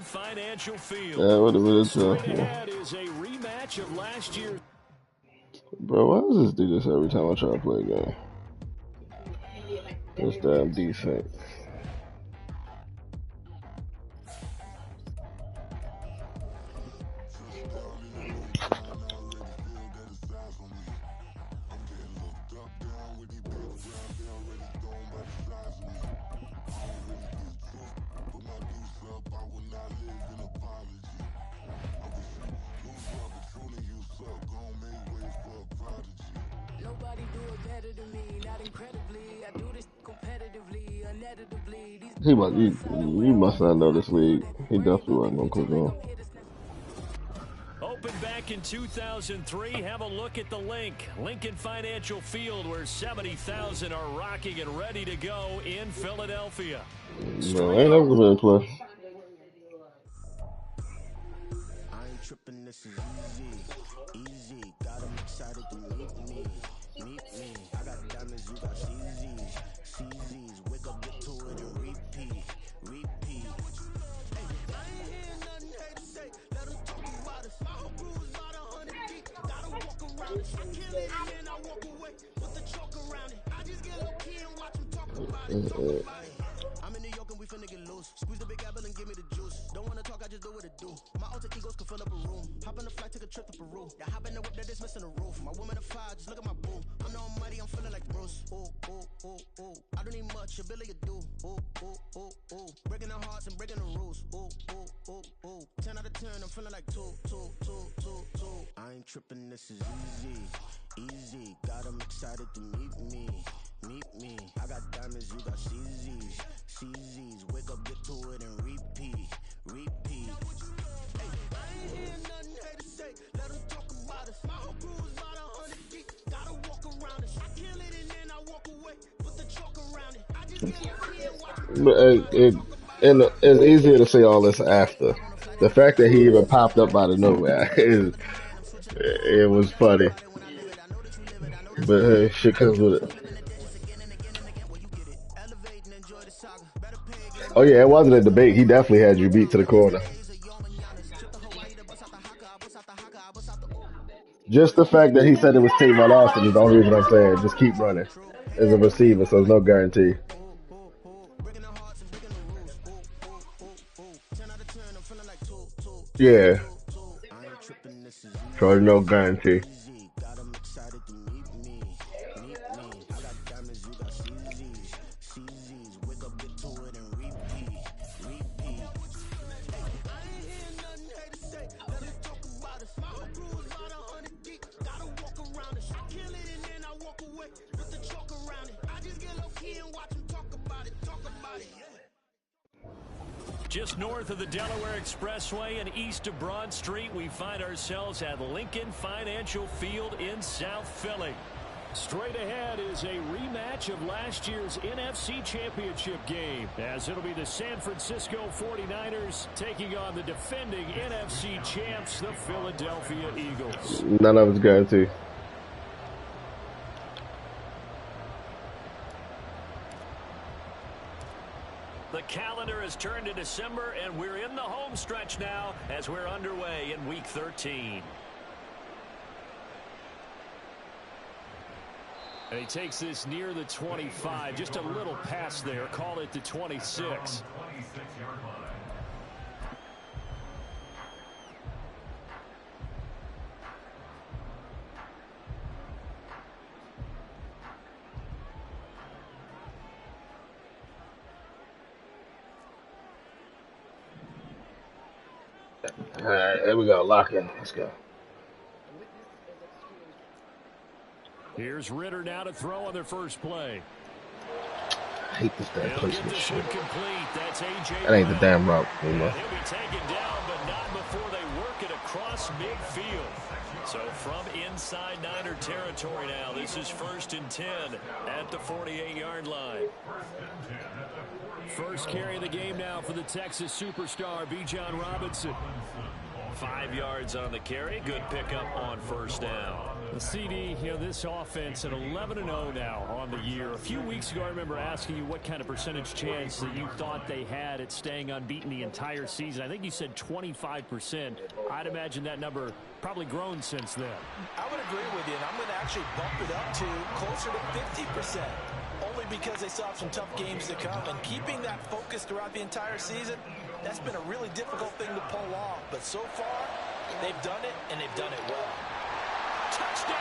Lincoln Financial Field. Yeah, what a minute. Straight ahead is a rematch of last year's. Bro, why does this do this every time I try to play a game? This damn defense. You must not know this league. He definitely wasn't gonna click on. Opened back in 2003. Have a look at the link. Lincoln Financial Field, where 70,000 are rocking and ready to go in Philadelphia. No, ain't never been play. I ain't tripping, this is easy. Got them excited to meet me. I got diamonds, you got CZs. Wake up, get to it and repeat. Hey, I ain't hear nothing hate to say. Let them talk about us. My whole crew is about 100 deep. Gotta walk around it. I kill it and then I walk away with the chalk around it. I just get low key and watch them talk about it. I'm in New York and we finna get loose. Squeeze the big apple and give me the juice. Don't wanna talk, I just do what it do. My alter egos can fill up a room. Hop on the flight, take a trip to Peru. Yeah, hop in the whip that is missing the roof. My woman a fire, just look at my boo. I'm the almighty, I'm feeling like Bruce. Ooh. I don't need much, ability to do. Ooh. Breaking the hearts and breaking the rules. Ooh. 10 out of 10, I'm feeling like two. I ain't tripping, this is easy. Got them excited to meet me. I got diamonds, you got CZs. Wake up, get to it and repeat. Hey, I ain't hear nothing hate to say. Let them talk about us. My whole crew is about 100 deep. Gotta walk around us. I kill it and then I walk away. Put the chalk around it. I just get low key and watch But it's easier to say all this after. The fact that he even popped up out of nowhere it was funny. But hey, shit comes with it. Oh yeah, it wasn't a debate. He definitely had you beat to the corner. Just the fact that he said it was Tavon Austin is the only reason I'm saying just keep running as a receiver, so there's no guarantee. Yeah. So there's no guarantee. Just north of the Delaware Expressway and east of Broad Street, we find ourselves at Lincoln Financial Field in South Philly. Straight ahead is a rematch of last year's NFC Championship game, as it'll be the San Francisco 49ers taking on the defending NFC champs, the Philadelphia Eagles. None of it's guaranteed. The calendar has turned to December, and we're in the home stretch now as we're underway in Week 13. And he takes this near the 25, just a little past there, call it the 26. All right, here we go. Lock in. Let's go. Here's Ritter now to throw on their first play. I hate this damn placement shit. That's that ain't the damn route, you know. He'll be taken down, but not before they work it across midfield. So from inside Niner territory now, this is 1st and 10 at the 48-yard line. First carry of the game now for the Texas superstar, Bijan Robinson. 5 yards on the carry. Good pickup on first down. The CD, this offense at 11-0 now on the year. A few weeks ago, I remember asking you what kind of percentage chance that you thought they had at staying unbeaten the entire season. I think you said 25%. I'd imagine that number probably grown since then. I would agree with you, and I'm going to actually bump it up to closer to 50%. Only because they still have some tough games to come, and keeping that focus throughout the entire season, that's been a really difficult thing to pull off. But so far, they've done it, and they've done it well. Touchdown!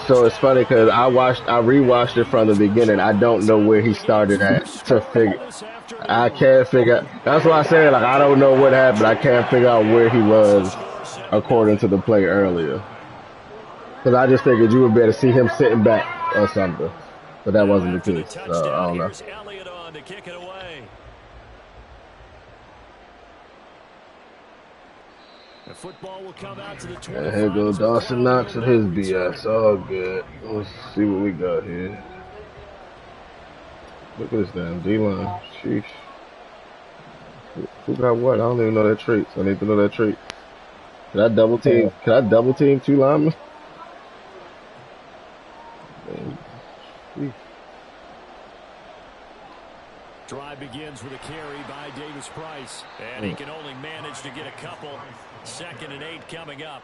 So it's funny because I rewatched it from the beginning. I don't know where he started at to figure. I can't figure. That's why I said, like, I don't know what happened. I can't figure out where he was according to the play earlier. Because I just figured you would be able to see him sitting back or something, but that wasn't the case. So I don't know. The football will come out to the 25. And here goes Dawson Knox and his BS. All good. Let's see what we got here. Look at this damn D-line. Sheesh. Who got what? I don't even know that trait. So I need to know that trait. Can I double team? Can I double team 2 linemen? Sheesh. Drive begins with a carry by Davis Price, and he can only manage to get a couple. 2nd and 8 coming up.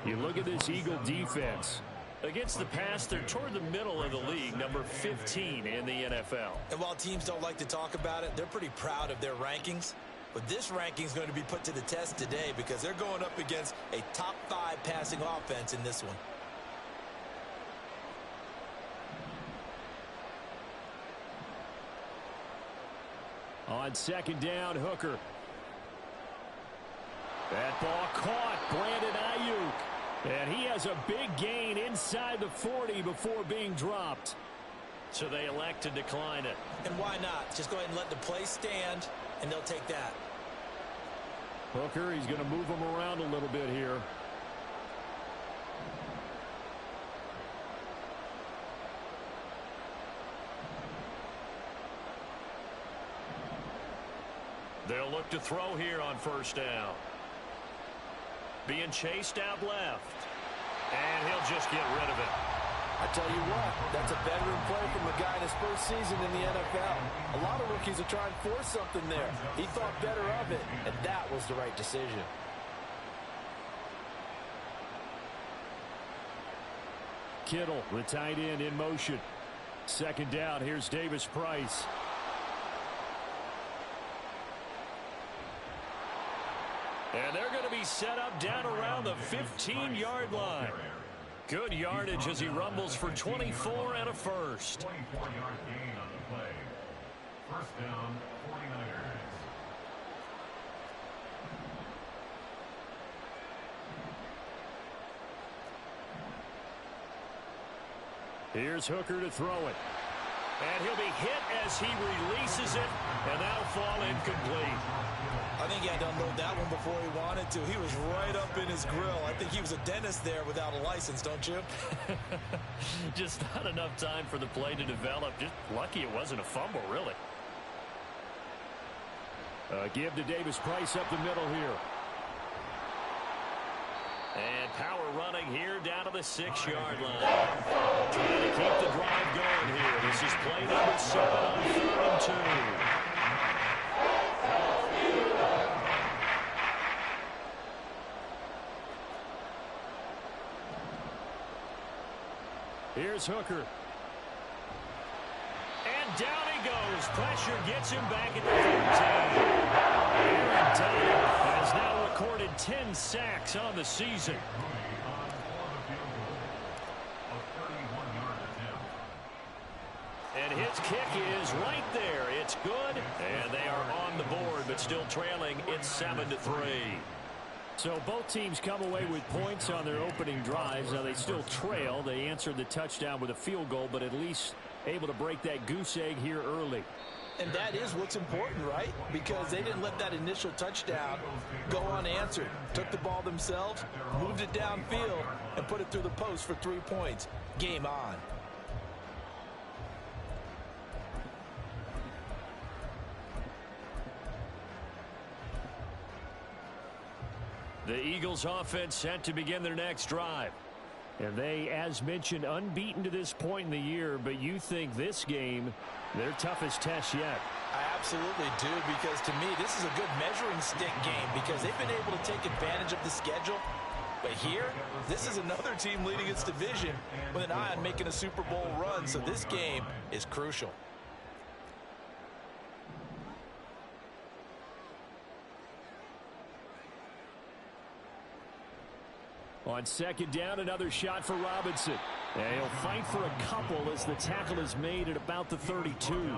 You look at this Eagle defense. Against the pass, they're toward the middle of the league, number 15 in the NFL. And while teams don't like to talk about it, they're pretty proud of their rankings. But this ranking is going to be put to the test today because they're going up against a top 5 passing offense in this one. On 2nd down, Hooker. That ball caught. Brandon Ayuk. And he has a big gain inside the 40 before being dropped. So they elect to decline it. And why not? Just go ahead and let the play stand, and they'll take that. Hooker, he's going to move him around a little bit here. They'll look to throw here on first down. Being chased out left. And he'll just get rid of it. I tell you what, that's a bedroom play from the guy in his first season in the NFL. A lot of rookies are trying to force something there. He thought better of it, and that was the right decision. Kittle, the tight end, in motion. 2nd down, here's Davis Price. And they're going to be set up down around the 15-yard line. Good yardage as he rumbles for 24 and a first. 24-yard gain on the play. First down, 49ers. Here's Hooker to throw it. And he'll be hit as he releases it, and that'll fall incomplete. I think he had to unload that one before he wanted to. He was right up in his grill. I think he was a dentist there without a license, don't you? Just not enough time for the play to develop. Just lucky it wasn't a fumble, really. Give to Davis Price up the middle here. And power running here down to the 6-yard line. Trying to keep the drive going here. This is play number 7 on 3rd and 2. Here's Hooker. And down he goes. Pressure gets him back at the 13. Aaron Donald has now recorded 10 sacks on the season. And his kick is right there. It's good. And they are on the board, but still trailing. It's 7-3. So both teams come away with points on their opening drives. Now they still trail. They answered the touchdown with a field goal, but at least able to break that goose egg here early. And that is what's important, right? Because they didn't let that initial touchdown go unanswered. Took the ball themselves, moved it downfield, and put it through the post for 3 points. Game on. The Eagles offense set to begin their next drive. And they, as mentioned, unbeaten to this point in the year, but you think this game, their toughest test yet. I absolutely do, because to me, this is a good measuring stick game because they've been able to take advantage of the schedule. But here, this is another team leading its division with an eye on making a Super Bowl run, so this game is crucial. On second down, another shot for Robinson. And he'll fight for a couple as the tackle is made at about the 32.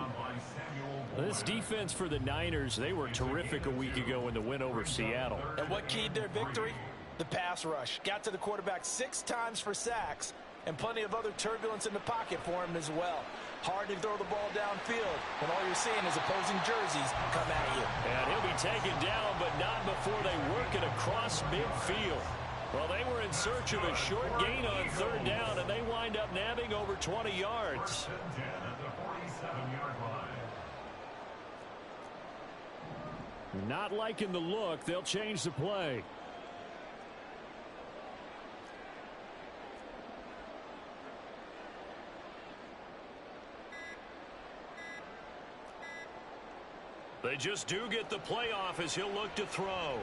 This defense for the Niners, they were terrific a week ago in the win over Seattle. And what keyed their victory? The pass rush. Got to the quarterback 6 times for sacks, and plenty of other turbulence in the pocket for him as well. Hard to throw the ball downfield when all you're seeing is opposing jerseys come at you. And he'll be taken down, but not before they work it across midfield. Well, they were in search of a short gain on third down, and they wind up nabbing over 20 yards. Not liking the look. They'll change the play. They just do get the play off as he'll look to throw.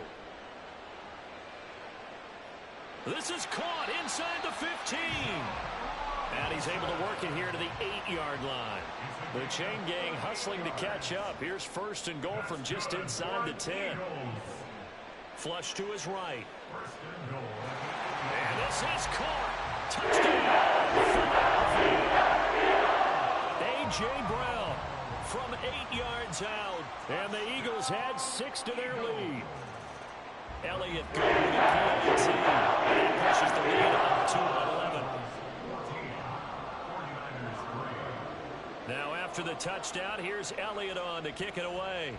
This is caught inside the 15. And he's able to work it here to the 8-yard line. The chain gang hustling to catch up. Here's first and goal from just inside the 10. Flush to his right. And this is caught. Touchdown. A.J. Brown from 8 yards out. And the Eagles had 6 to their lead. Elliott going to PAT. And he pushes the lead up to 11. Now after the touchdown, here's Elliott on to kick it away.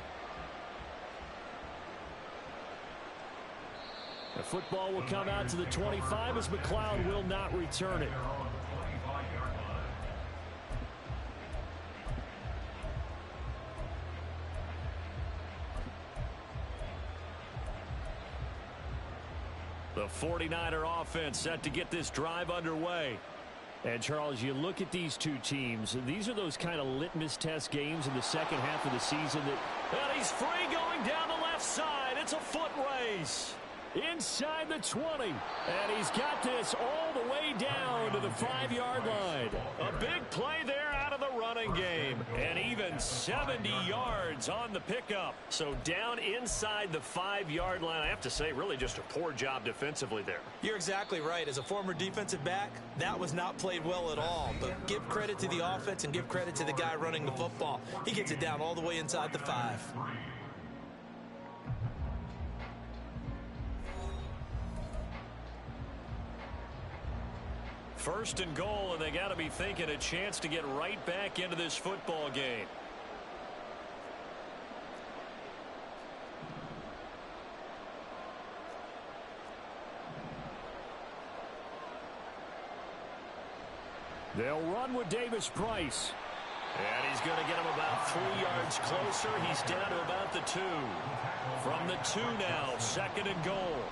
The football will come out to the 25 as McLeod will not return it. The 49er offense set to get this drive underway. And, Charles, you look at these two teams, these are those kind of litmus test games in the second half of the season that, and he's free going down the left side. It's a foot race. Inside the 20. And he's got this all the way down to the 5-yard line. A big play there out of the running game. And even 70 yards on the pickup. So down inside the 5-yard line. I have to say, really just a poor job defensively there. You're exactly right. As a former defensive back, that was not played well at all. But give credit to the offense and give credit to the guy running the football. He gets it down all the way inside the 5. First and goal, and they got to be thinking a chance to get right back into this football game. They'll run with Davis Price. And he's going to get him about 3 yards closer. He's down to about the 2. From the 2 now, second and goal.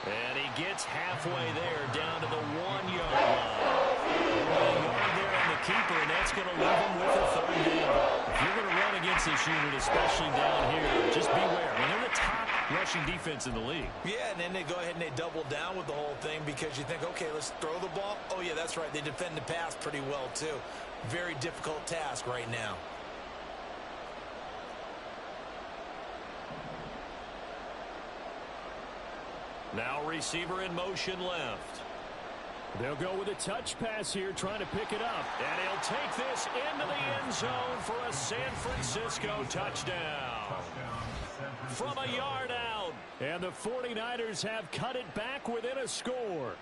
And he gets halfway there, down to the 1-yard line. A yard there on the keeper, and that's going to leave him with a third down. If you're going to run against this unit, especially down here, just beware. I mean, they're the top rushing defense in the league. Yeah, and then they go ahead and they double down with the whole thing because you think, okay, let's throw the ball. Oh, yeah, that's right. They defend the pass pretty well, too. Very difficult task right now. Now receiver in motion left. They'll go with a touch pass here, trying to pick it up. And he'll take this into the end zone for a San Francisco touchdown. From a yard out. And the 49ers have cut it back within a score.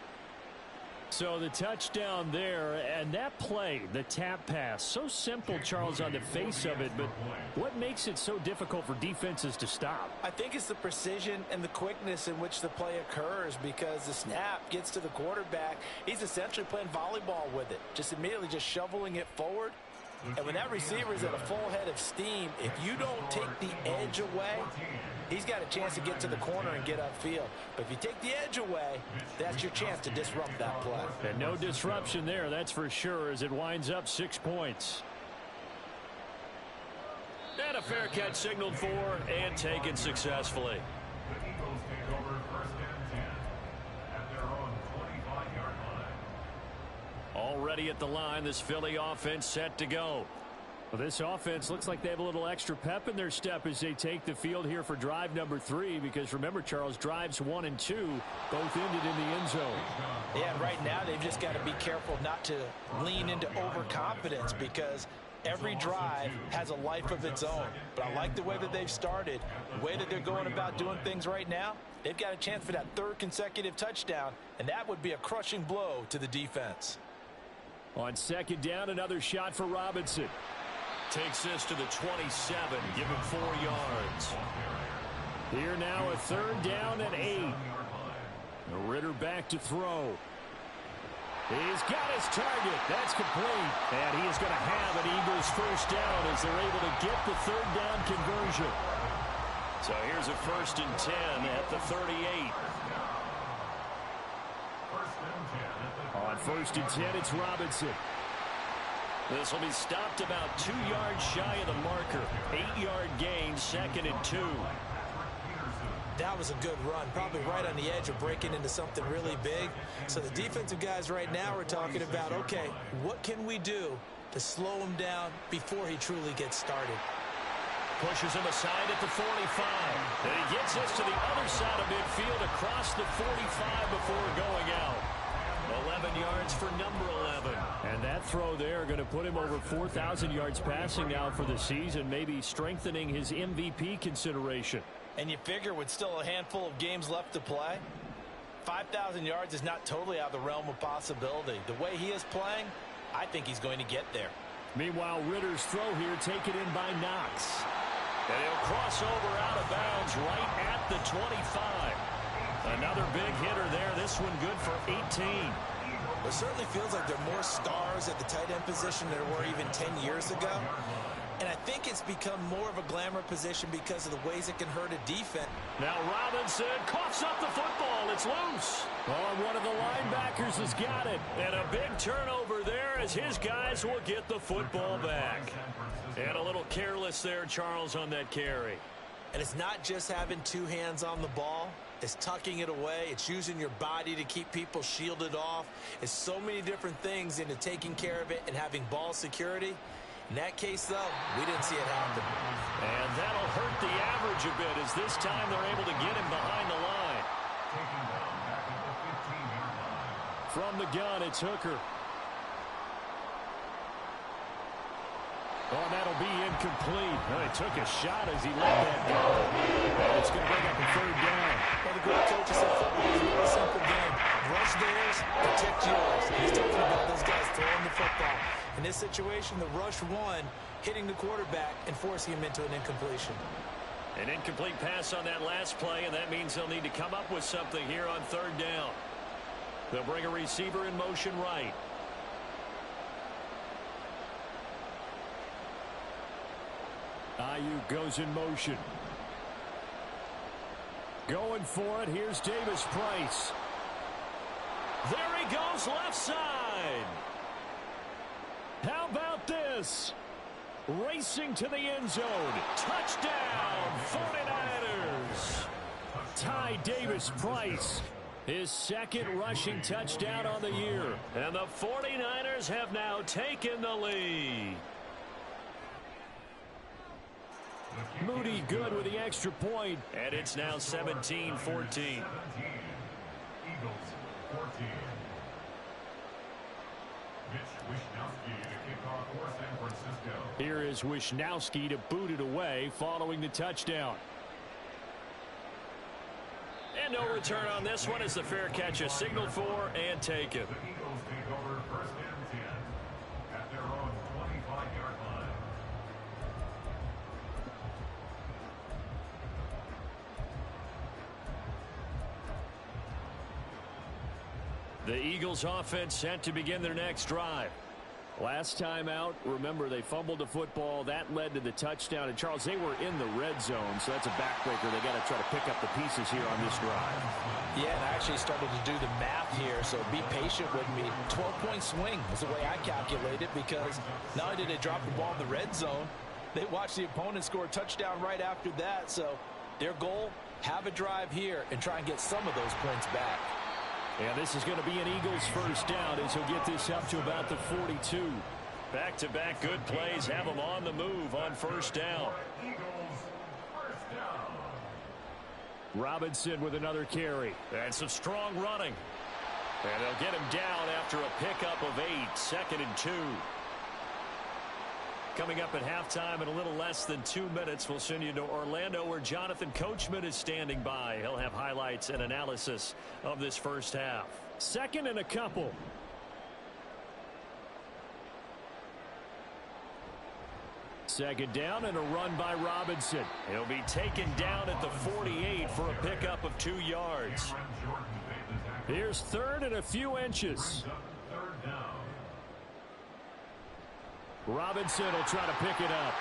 So the touchdown there, and that play, the tap pass, so simple, Charles, on the face of it, but what makes it so difficult for defenses to stop? I think it's the precision and the quickness in which the play occurs, because the snap gets to the quarterback. He's essentially playing volleyball with it, just immediately just shoveling it forward. And when that receiver is at a full head of steam, if you don't take the edge away, he's got a chance to get to the corner and get upfield. But if you take the edge away, that's your chance to disrupt that play. And no disruption there, that's for sure, as it winds up 6 points. And a fair catch signaled for and taken successfully. The Eagles take over 1st and 10 at their own 25-yard line. Already at the line, this Philly offense set to go. Well, this offense looks like they have a little extra pep in their step as they take the field here for drive number 3, because remember, Charles, drives 1 and 2 both ended in the end zone. Yeah, right now they've just got to be careful not to lean into overconfidence, because every drive has a life of its own. But I like the way that they've started, the way that they're going about doing things right now. They've got a chance for that 3rd consecutive touchdown, and that would be a crushing blow to the defense. On 2nd down, another shot for Robinson. Takes this to the 27, give him 4 yards. Here now, a 3rd down and 8. Ritter back to throw. He's got his target. That's complete. And he is going to have an Eagles 1st down as they're able to get the 3rd down conversion. So here's a 1st and 10 at the 38. On 1st and 10, it's Robinson. This will be stopped about 2 yards shy of the marker. 8-yard gain, 2nd and 2. That was a good run, probably right on the edge of breaking into something really big. So the defensive guys right now are talking about, okay, what can we do to slow him down before he truly gets started? Pushes him aside at the 45. And he gets this to the other side of midfield across the 45 before going out. 11 yards for number 11. And that throw there going to put him over 4,000 yards passing now for the season, maybe strengthening his MVP consideration. And you figure with still a handful of games left to play, 5,000 yards is not totally out of the realm of possibility. The way he is playing, I think he's going to get there. Meanwhile, Ritter's throw here taken in by Knox. And he'll cross over out of bounds right at the 25. Another big hitter there. This one good for 18. It certainly feels like there are more stars at the tight end position than there were even 10 years ago. And I think it's become more of a glamour position because of the ways it can hurt a defense. Now Robinson coughs up the football. It's loose. Oh, one of the linebackers has got it. And a big turnover there as his guys will get the football back. And a little careless there, Charles, on that carry. And it's not just having 2 hands on the ball. It's tucking it away. It's using your body to keep people shielded off. It's so many different things into taking care of it and having ball security. In that case, though, we didn't see it happen. And that'll hurt the average a bit as this time they're able to get him behind the line. From the gun, it's Hooker. Oh, that'll be incomplete. Oh, he took a shot as he let that go. And it's going to bring up a 3rd down. Well, the great coach said football is a really simple game. Rush theirs, protect yours. He's talking about those guys throwing the football. In this situation, the rush won, hitting the quarterback and forcing him into an incompletion. An incomplete pass on that last play, and that means they'll need to come up with something here on 3rd down. They'll bring a receiver in motion right. Ayuk goes in motion. Going for it. Here's Davis Price. There he goes left side. How about this? Racing to the end zone. Touchdown, 49ers. Ty Davis Price. His 2nd rushing touchdown on the year. And the 49ers have now taken the lead. Moody good with the extra point, and it's now 17-14. Eagles 14. Wishnowsky to kick off for San Francisco. Here is Wishnowsky to boot it away following the touchdown. And no return on this one as the fair catch is signaled for and taken. The Eagles take over 1st and 10 at their own 25-yard line. The Eagles offense set to begin their next drive. Last time out, remember, they fumbled the football. That led to the touchdown. And, Charles, they were in the red zone, so that's a backbreaker. They got to try to pick up the pieces here on this drive. Yeah, and I actually started to do the math here, so be patient with me. 12-point swing is the way I calculate it, because not only did they drop the ball in the red zone, they watched the opponent score a touchdown right after that. So their goal, have a drive here and try and get some of those points back. And this is going to be an Eagles first down as he'll get this up to about the 42. Back-to-back good plays have them on the move on first down. Eagles first down. Robinson with another carry. And some strong running. And they'll get him down after a pickup of 8, 2nd and 2. Coming up at halftime in a little less than 2 minutes, we'll send you to Orlando where Jonathan Coachman is standing by. He'll have highlights and analysis of this first half. 2nd and a couple. Second down and a run by Robinson. He'll be taken down at the 48 for a pickup of 2 yards. Here's 3rd and a few inches. Third down. Robinson will try to pick it up.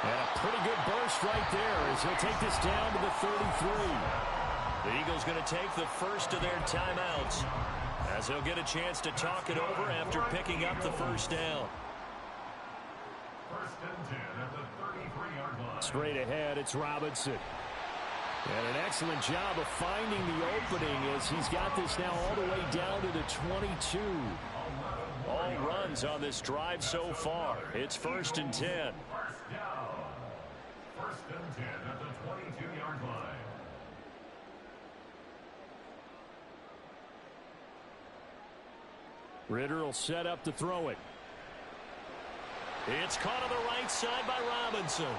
And a pretty good burst right there as he'll take this down to the 33. The Eagles going to take the first of their timeouts as he'll get a chance to talk it over after picking up the first down. 1st and 10 at the 33-yard line. Straight ahead, it's Robinson. And an excellent job of finding the opening as he's got this now all the way down to the 22. All runs on this drive so far. It's 1st and 10. First down. 1st and 10 at the 22-yard line. Ritter will set up to throw it. It's caught on the right side by Robinson.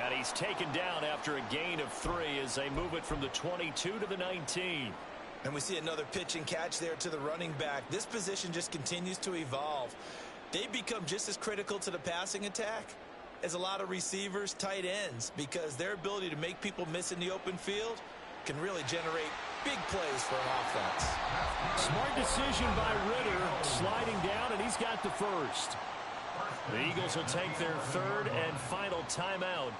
And he's taken down after a gain of 3 as they move it from the 22 to the 19. And we see another pitch and catch there to the running back. This position just continues to evolve. They become just as critical to the passing attack as a lot of receivers, tight ends, because their ability to make people miss in the open field can really generate big plays for an offense. Smart decision by Ritter, sliding down, and he's got the first. The Eagles will take their 3rd and final timeout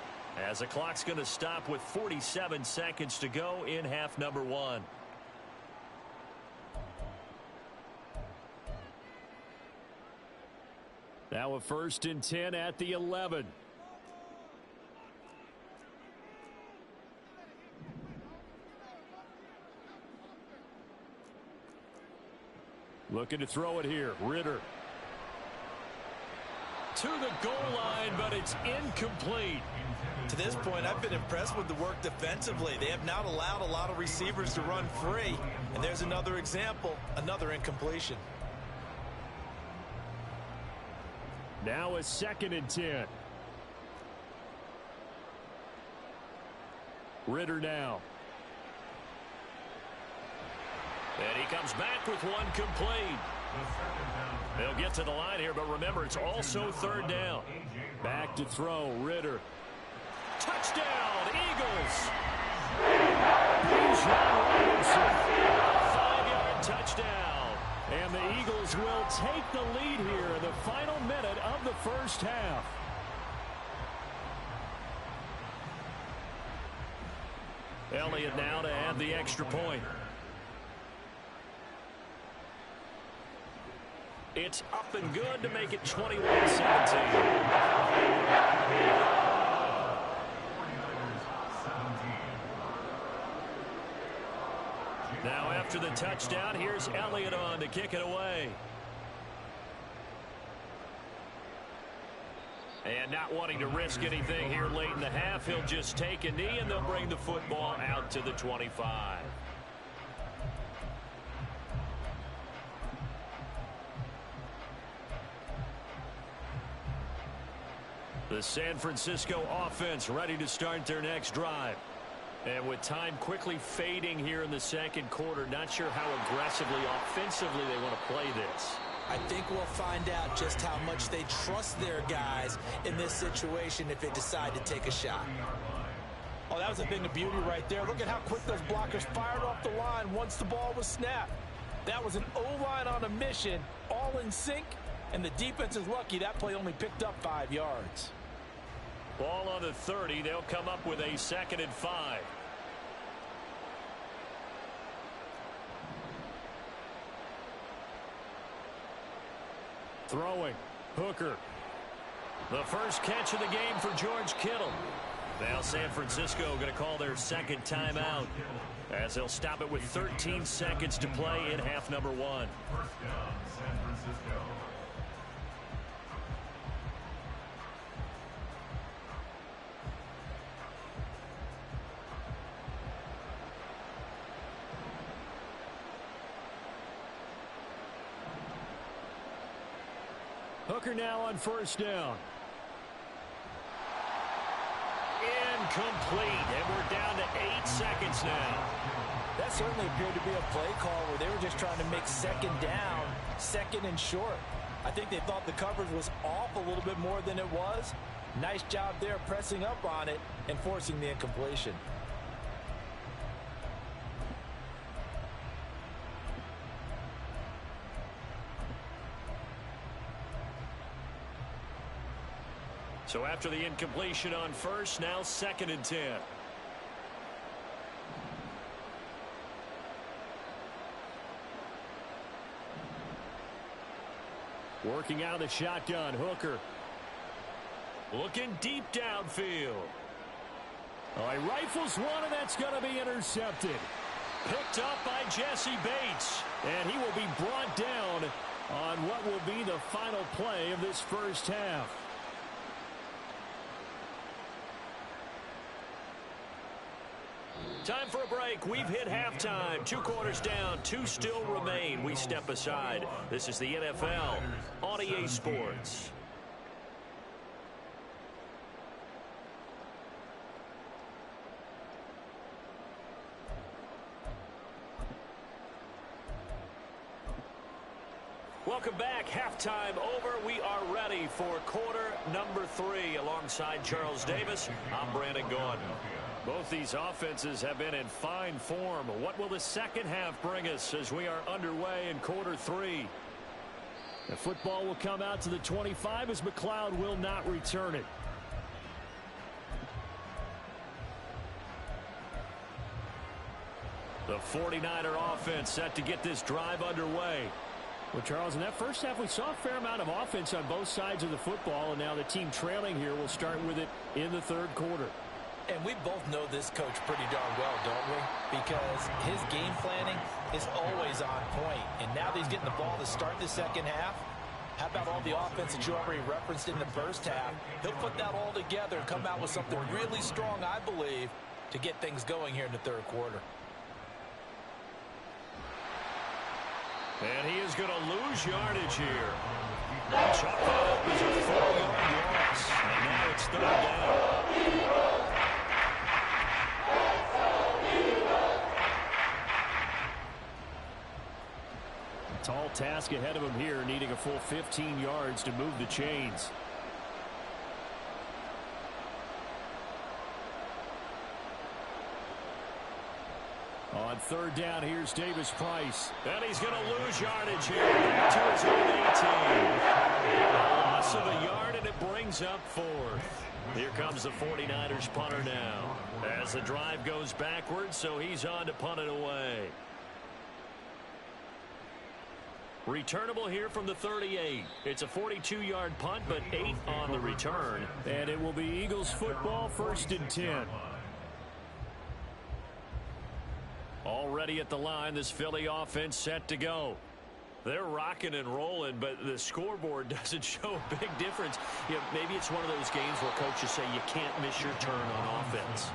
as the clock's going to stop with 47 seconds to go in half number 1. Now a 1st and 10 at the 11. Looking to throw it here. Ritter. To the goal line, but it's incomplete. To this point, I've been impressed with the work defensively. They have not allowed a lot of receivers to run free. And there's another example, another incompletion. Now a 2nd and 10. Ritter now. And he comes back with one complete. They'll get to the line here, but remember, it's also 3rd down. Back to throw, Ritter. Touchdown, Eagles! Bijan Robinson, a 5-yard touchdown. And the Eagles will take the lead here in the final minute of the first half. Elliott now to add the extra point. It's up and good to make it 21-17. Now after the touchdown, here's Elliott on to kick it away. And not wanting to risk anything here late in the half, he'll just take a knee and they'll bring the football out to the 25. The San Francisco offense ready to start their next drive. And with time quickly fading here in the second quarter, not sure how aggressively, offensively they want to play this. I think we'll find out just how much they trust their guys in this situation if they decide to take a shot. Oh, that was a thing of beauty right there. Look at how quick those blockers fired off the line once the ball was snapped. That was an O-line on a mission, all in sync, and the defense is lucky that play only picked up 5 yards. Ball on the 30. They'll come up with a 2nd and 5. Throwing. Hooker. The first catch of the game for George Kittle. Now San Francisco going to call their second timeout as they'll stop it with 13 seconds to play in half number 1. First down, San Francisco. Hooker now on first down. Incomplete, and we're down to 8 seconds now. That certainly appeared to be a play call where they were just trying to make second down, second and short. I think they thought the coverage was off a little bit more than it was. Nice job there pressing up on it and forcing the incompletion. So after the incompletion on first, now 2nd and 10. Working out of the shotgun, Hooker. Looking deep downfield. Oh, he rifles one, and that's going to be intercepted. Picked up by Jesse Bates. And he will be brought down on what will be the final play of this first half. Time for a break. We've hit halftime. 2 quarters down. 2 still remain. We step aside. This is the NFL on EA Sports. Welcome back. Halftime over. We are ready for quarter number 3. Alongside Charles Davis, I'm Brandon Gaudin. Both these offenses have been in fine form. What will the second half bring us as we are underway in quarter 3? The football will come out to the 25 as McLeod will not return it. The 49er offense set to get this drive underway. Well, Charles, in that first half, we saw a fair amount of offense on both sides of the football, and now the team trailing here will start with it in the third quarter. And we both know this coach pretty darn well, don't we? Because his game planning is always on point. And now that he's getting the ball to start the second half, how about all the offense that you already referenced in the first half? He'll put that all together and come out with something really strong, I believe, to get things going here in the third quarter. And he is going to lose yardage here. Chuck up is a 4-yard loss. And now it's third down. Tall task ahead of him here, needing a full 15 yards to move the chains. On third down, here's Davis Price. And he's going to lose yardage here. Back to his own 18. A loss of a yard, and it brings up 4th. Here comes the 49ers punter now. As the drive goes backwards, so he's on to punt it away. Returnable here from the 38. It's a 42-yard punt, but 8 on the return. And it will be Eagles football, 1st and 10. Already at the line, this Philly offense set to go. They're rocking and rolling, but the scoreboard doesn't show a big difference. You know, maybe it's one of those games where coaches say you can't miss your turn on offense.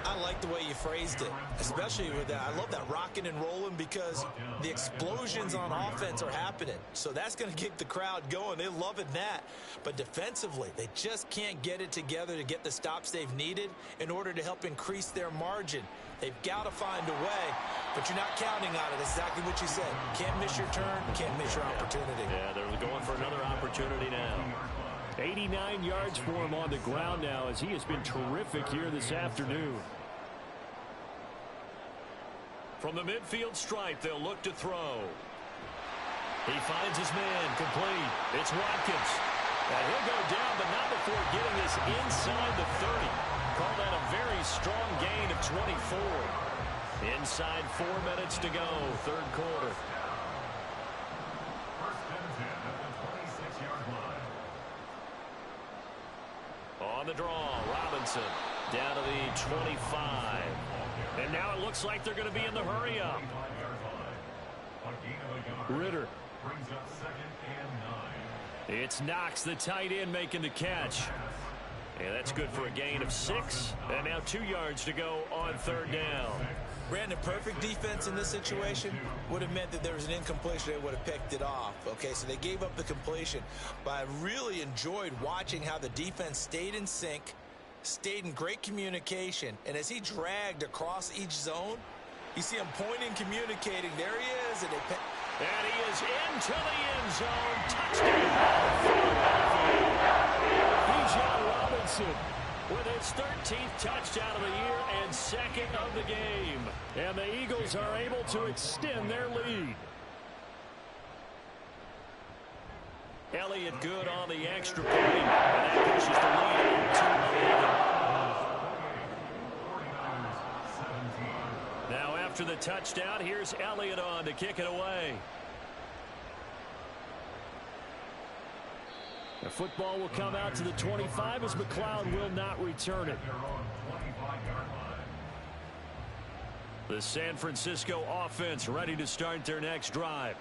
I like like the way you phrased it, especially with that. I love that rocking and rolling because the explosions on offense are happening. So that's going to keep the crowd going. They're loving that. But defensively, they just can't get it together to get the stops they've needed in order to help increase their margin. They've got to find a way, but you're not counting on it. Exactly what you said. Can't miss your turn, can't miss your opportunity. Yeah, they're going for another opportunity now. 89 yards for him on the ground now as he has been terrific here this afternoon. From the midfield stripe, they'll look to throw. He finds his man, complete. It's Watkins. And he'll go down, but not before getting this inside the 30. Call that a very strong gain of 24. Inside 4 minutes to go, third quarter. First and 10 at the 26-yard line. On the draw, Robinson down to the 25. And now it looks like they're going to be in the hurry up. Ritter. Brings up second and 9. It's Knox, the tight end, making the catch. And that's good for a gain of 6. And now 2 yards to go on third down. Brandon, perfect defense in this situation would have meant that there was an incompletion. They would have picked it off. Okay, so they gave up the completion. But I really enjoyed watching how the defense stayed in sync, stayed in great communication. And as he dragged across each zone, you see him pointing, communicating. There he is. And he is into the end zone. Touchdown. Bijan Robinson with his 13th touchdown of the year and second of the game. And the Eagles are able to extend their lead. Elliott good on the extra point. And that pushes the lead to 11. Now after the touchdown, here's Elliott on to kick it away. The football will come out to the 25 as McLeod will not return it. The San Francisco offense ready to start their next drive.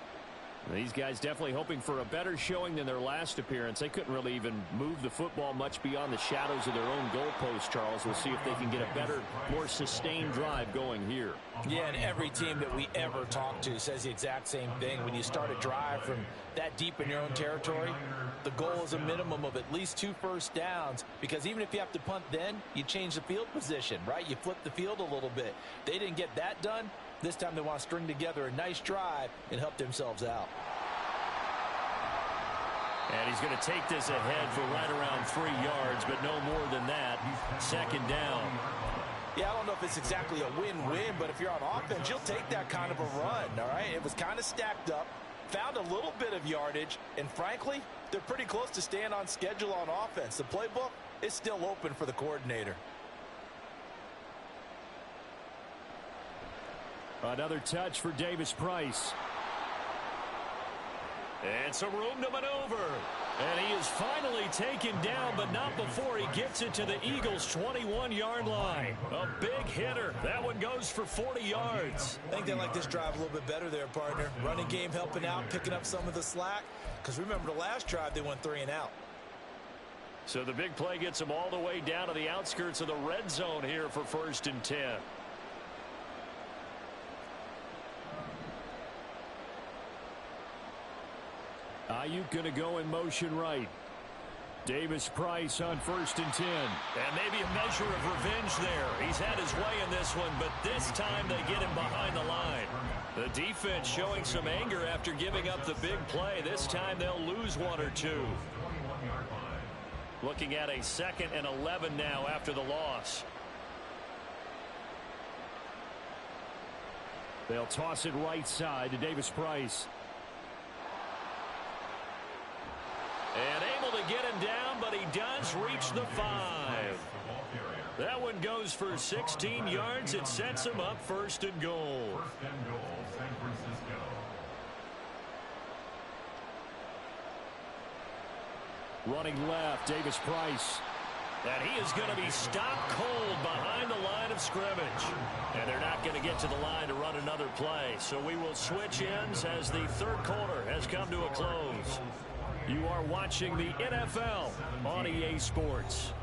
These guys definitely hoping for a better showing than their last appearance. They couldn't really even move the football much beyond the shadows of their own goalpost, Charles. We'll see if they can get a better, more sustained drive going here. Yeah, and every team that we ever talk to says the exact same thing. When you start a drive from that deep in your own territory, the goal is a minimum of at least 2 first downs, because even if you have to punt then, you change the field position, right? You flip the field a little bit. They didn't get that done. This time they want to string together a nice drive and help themselves out. And he's going to take this ahead for right around 3 yards, but no more than that. Second down. Yeah, I don't know if it's exactly a win-win, but if you're on offense, you'll take that kind of a run, all right? It was kind of stacked up, found a little bit of yardage, and frankly, they're pretty close to staying on schedule on offense. The playbook is still open for the coordinator. Another touch for Davis Price. And some room to maneuver. And he is finally taken down, but not before he gets it to the Eagles' 21-yard line. A big hitter. That one goes for 40 yards. I think they like this drive a little bit better there, partner. Running game helping out, picking up some of the slack. Because remember, the last drive, they went 3 and out. So the big play gets them all the way down to the outskirts of the red zone here for 1st and 10. Ayuk going to go in motion right. Davis Price on 1st and 10. And maybe a measure of revenge there. He's had his way in this one, but this time they get him behind the line. The defense showing some anger after giving up the big play. This time they'll lose 1 or 2. Looking at a 2nd and 11 now after the loss. They'll toss it right side to Davis Price. And able to get him down, but he does reach the 5. That one goes for 16 yards. It sets him up 1st and goal. 1st and goal, San Francisco. Running left, Davis Price. And he is going to be stopped cold behind the line of scrimmage. And they're not going to get to the line to run another play. So we will switch ends as the third quarter has come to a close. You are watching the NFL on EA Sports.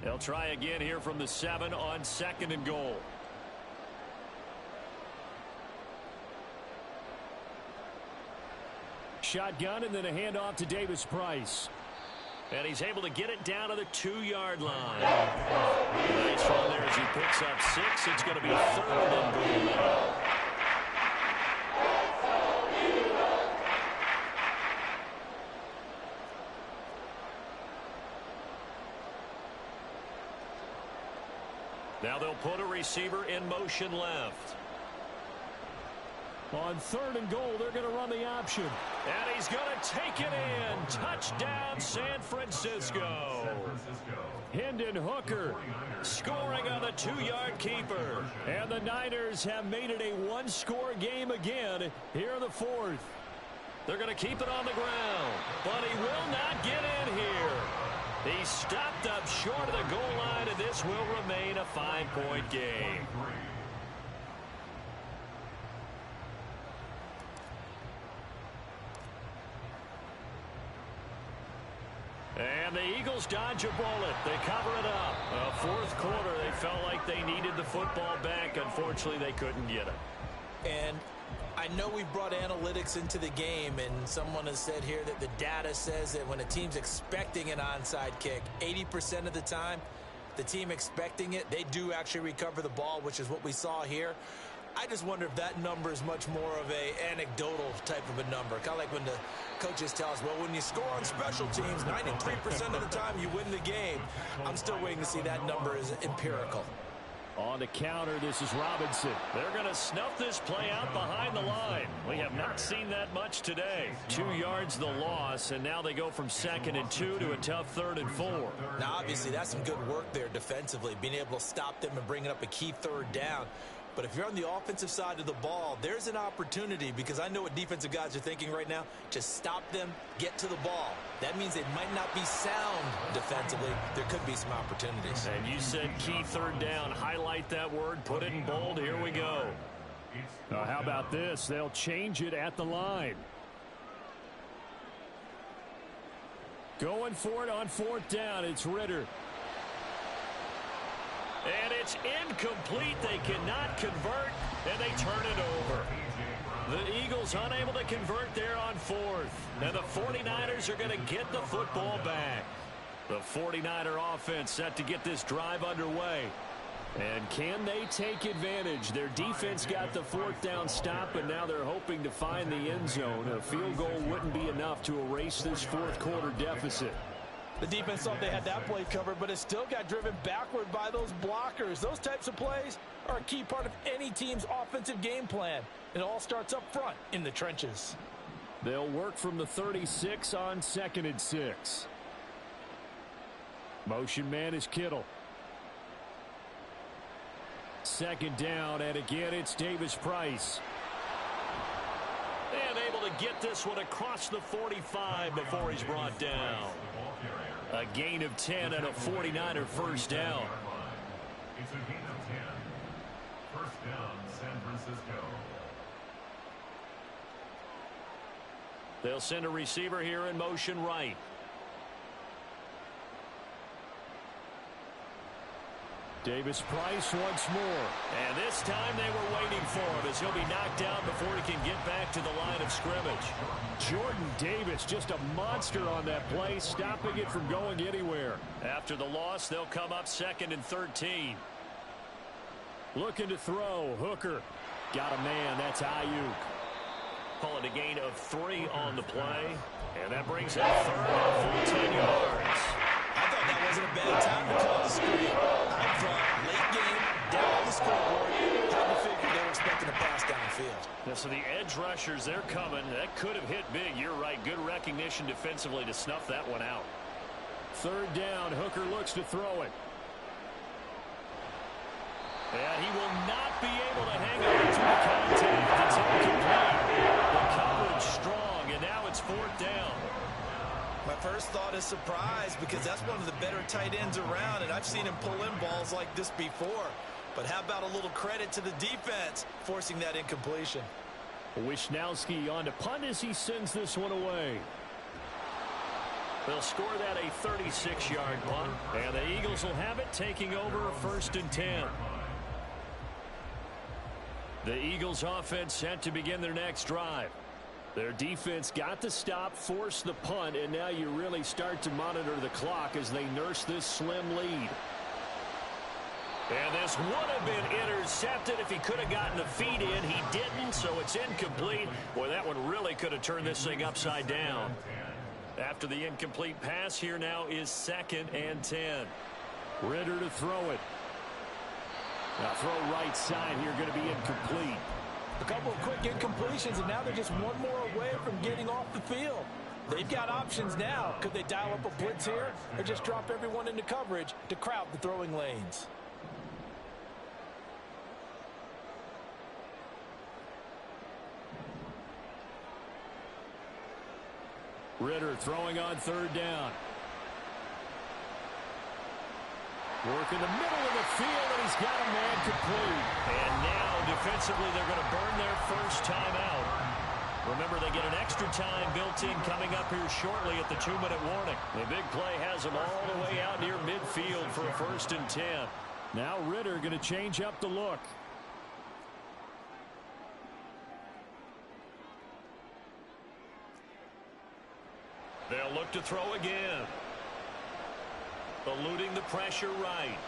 They'll try again here from the 7 on 2nd and goal. Shotgun and then a handoff to Davis Price. And he's able to get it down to the 2-yard line. Nice run there as he picks up 6. It's going to be 3rd and goal now. Now they'll put a receiver in motion left. On 3rd and goal, they're going to run the option. And he's going to take it in. Touchdown, San Francisco. Hendon Hooker scoring on the 2-yard keeper. And the Niners have made it a 1-score game again here in the 4th. They're going to keep it on the ground. But he will not get in here. He stopped up short of the goal line, and this will remain a 5-point game. And the Eagles dodge a bullet. They cover it up. 4th quarter, they felt like they needed the football back. Unfortunately, they couldn't get it. And I know we brought analytics into the game, and someone has said here that the data says that when a team's expecting an onside kick, 80% of the time, the team expecting it, they do actually recover the ball, which is what we saw here. I just wonder if that number is much more of a anecdotal type of a number. Kind of like when the coaches tell us, well, when you score on special teams, 93% of the time you win the game. I'm still waiting to see that number is empirical. On the counter, this is Robinson. They're going to snuff this play out behind the line. We have not seen that much today. 2 yards the loss, and now they go from 2nd and 2 to a tough 3rd and 4. Now, obviously, that's some good work there defensively, being able to stop them and bringing up a key 3rd down. But if you're on the offensive side of the ball, there's an opportunity, because I know what defensive guys are thinking right now. Just stop them, get to the ball. That means they might not be sound defensively. There could be some opportunities. And you said key 3rd down. Highlight that word. Put it in bold. Here we go. How about this? They'll change it at the line. Going for it on 4th down. It's Ritter. And it's incomplete. They cannot convert, and they turn it over. The Eagles unable to convert there on 4th. And the 49ers are going to get the football back. The 49er offense set to get this drive underway. And can they take advantage? Their defense got the 4th down stop, and now they're hoping to find the end zone. A field goal wouldn't be enough to erase this 4th quarter deficit. The defense thought they had that play covered, but it still got driven backward by those blockers. Those types of plays are a key part of any team's offensive game plan. It all starts up front in the trenches. They'll work from the 36 on 2nd and 6. Motion man is Kittle. 2nd down, and again it's Davis Price. And able to get this one across the 45 before he's brought down. A gain of 10 and a 49er first down. It's a gain of 10. First down, San Francisco. They'll send a receiver here in motion right. Davis Price once more. And this time they were waiting for him as he'll be knocked down before he can get back to the line of scrimmage. Jordan Davis, just a monster on that play, stopping it from going anywhere. After the loss, they'll come up 2nd and 13. Looking to throw. Hooker. Got a man. That's Ayuk. Call it a gain of 3 on the play. And that brings up 3rd and 14 yards. I thought that wasn't a bad time to call the screen. I thought late game, down the scoreboard, had to figure they were expecting a pass downfield. Yeah, so the edge rushers, they're coming. That could have hit big. You're right. Good recognition defensively to snuff that one out. 3rd down. Hooker looks to throw it. And he will not be able to hang on to the contact. It's incomplete. The coverage strong, and now it's 4th down. My first thought is surprise, because that's one of the better tight ends around, and I've seen him pull in balls like this before. But how about a little credit to the defense forcing that incompletion? Wishnowski on to punt as he sends this one away. They'll score that a 36-yard punt, and the Eagles will have it taking over 1st and 10. The Eagles offense set to begin their next drive. Their defense got the stop, forced the punt, and now you really start to monitor the clock as they nurse this slim lead. And this would have been intercepted if he could have gotten the feet in. He didn't, so it's incomplete. Boy, that one really could have turned this thing upside down. After the incomplete pass, here now is 2nd and 10. Ritter to throw it. Now throw right side here, going to be incomplete. A couple of quick incompletions, and now they're just one more away from getting off the field. They've got options now. Could they dial up a blitz here or just drop everyone into coverage to crowd the throwing lanes? Ritter throwing on 3rd down. Work in the middle of the field, and he's got a man complete. And now, defensively, they're going to burn their first time out. Remember, they get an extra time built in coming up here shortly at the 2-minute warning. The big play has them all the way out near midfield for a 1st and 10. Now Ritter going to change up the look. They'll look to throw again. Eluding the pressure right.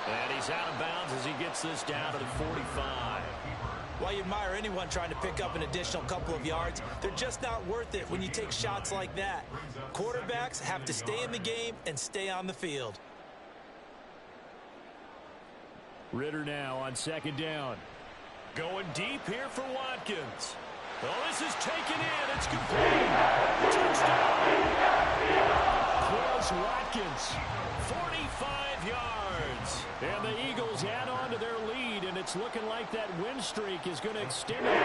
And he's out of bounds as he gets this down to the 45. While you admire anyone trying to pick up an additional couple of yards, they're just not worth it when you take shots like that. Quarterbacks have to stay in the game and stay on the field. Ritter now on 2nd down. Going deep here for Watkins. Oh, this is taken in. It's complete. Touchdown. Guruz Watkins, 45 yards. And the Eagles add on to their lead, and it's looking like that win streak is going to extend it for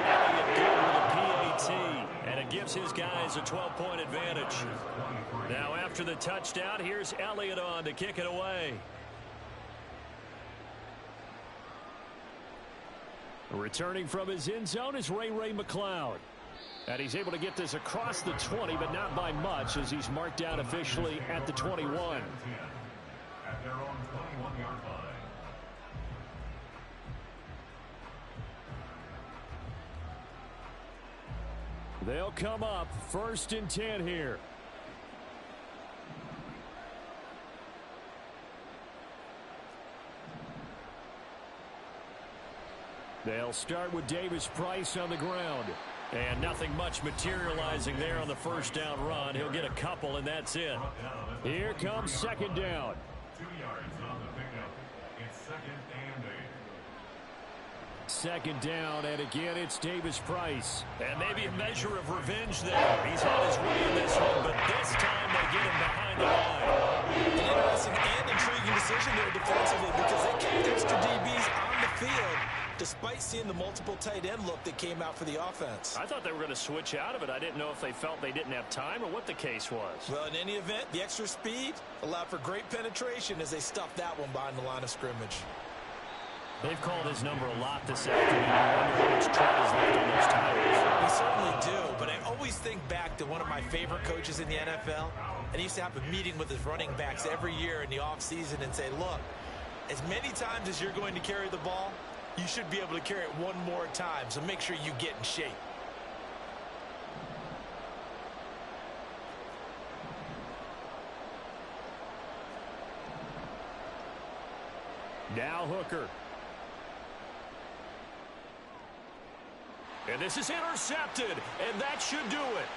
Elliott good with a PAT, and it gives his guys a 12-point advantage. Now after the touchdown, here's Elliott on to kick it away. Returning from his end zone is Ray McLeod. And he's able to get this across the 20, but not by much, as he's marked down officially at the 21. At their own 21-yard line. They'll come up 1st and 10 here. They'll start with Davis Price on the ground. And nothing much materializing there on the 1st down run. He'll get a couple, and that's it. Here comes 2nd down. 2 yards on the pickup. It's 2nd and 8. 2nd down, and again, it's Davis Price. And maybe a measure of revenge there. He's had his way in this one, but this time they get him behind the line. An interesting and intriguing decision there defensively, because they kept extra DBs on the field despite seeing the multiple tight end look that came out for the offense. I thought they were going to switch out of it. I didn't know if they felt they didn't have time or what the case was. Well, in any event, the extra speed allowed for great penetration as they stuffed that one behind the line of scrimmage. They've called his number a lot this afternoon. I wonder how much tread is left on those tires. We certainly do, but I always think back to one of my favorite coaches in the NFL, and he used to have a meeting with his running backs every year in the offseason and say, look, as many times as you're going to carry the ball, you should be able to carry it one more time, so make sure you get in shape. Now Hooker. And this is intercepted, and that should do it.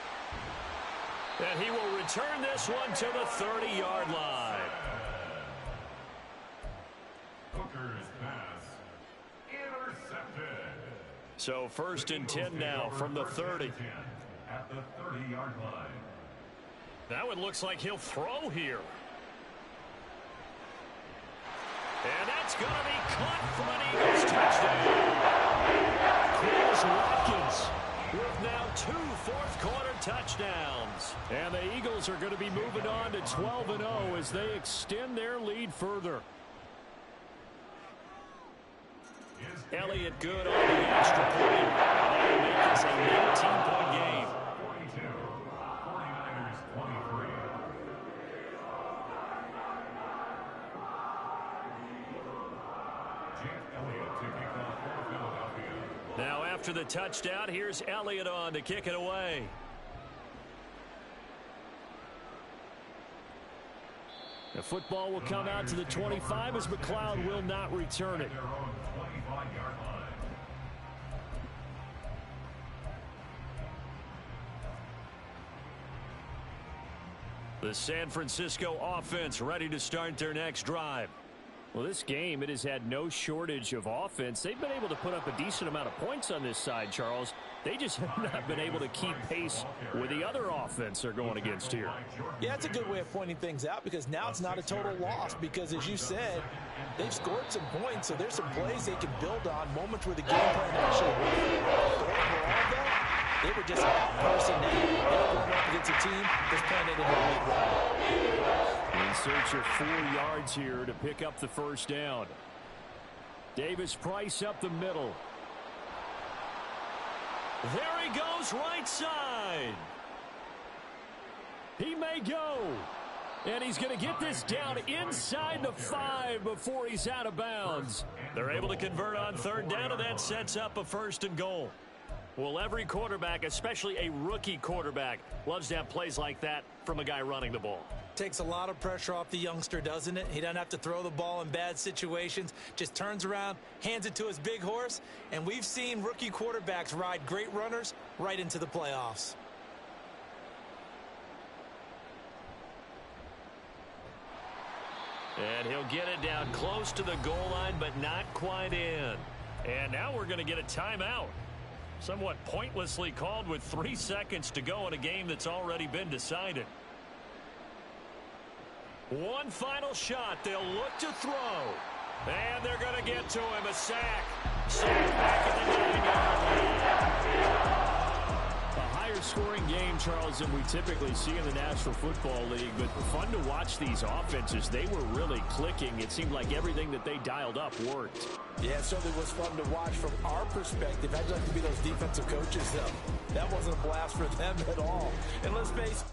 And he will return this one to the 30-yard line. Hooker's pass intercepted. So 1st and 10 now from the 30. At the 30-yard line. That one looks like he'll throw here. And that's going to be caught for an Eagles touchdown. Guruz Watkins with now 2 fourth-quarter touchdowns. And the Eagles are going to be moving on to 12-0 as they extend their lead further. Elliott good on the extra point. make this a 19-point game. 42. 49ers 23. Jake Elliott to kick off for Philadelphia. Now after the touchdown, here's Elliott on to kick it away. The football will come out to the 25 as McLeod will not return it. Their own 25-yard line. The San Francisco offense ready to start their next drive. Well, this game, it has had no shortage of offense. They've been able to put up a decent amount of points on this side, Charles. They just have not been able to keep pace with the other offense they're going against here. Yeah, it's a good way of pointing things out because now it's not a total loss because, as you said, they've scored some points, so there's some plays they can build on, moments where the game plan actually worked. Overall, though, they were just out personnel. They were going up against a team that's playing it in the league well. In search of 4 yards here to pick up the first down. Davis Price up the middle. There he goes, right side. He may go. And he's going to get this down inside the 5 before he's out of bounds. They're able to convert on third down, and that sets up a 1st and goal. Well, every quarterback, especially a rookie quarterback, loves to have plays like that from a guy running the ball. Takes a lot of pressure off the youngster, doesn't it? He doesn't have to throw the ball in bad situations. Just turns around, hands it to his big horse. And we've seen rookie quarterbacks ride great runners right into the playoffs. And he'll get it down close to the goal line, but not quite in. And now we're going to get a timeout. Somewhat pointlessly called with 3 seconds to go in a game that's already been decided. One final shot. They'll look to throw. And they're going to get to him. A sack. Sack back at the 9-yard line. A higher scoring game, Charles, than we typically see in the National Football League. But fun to watch these offenses. They were really clicking. It seemed like everything that they dialed up worked. Yeah, it certainly was fun to watch from our perspective. I'd like to be those defensive coaches, though. That wasn't a blast for them at all. And let's face it,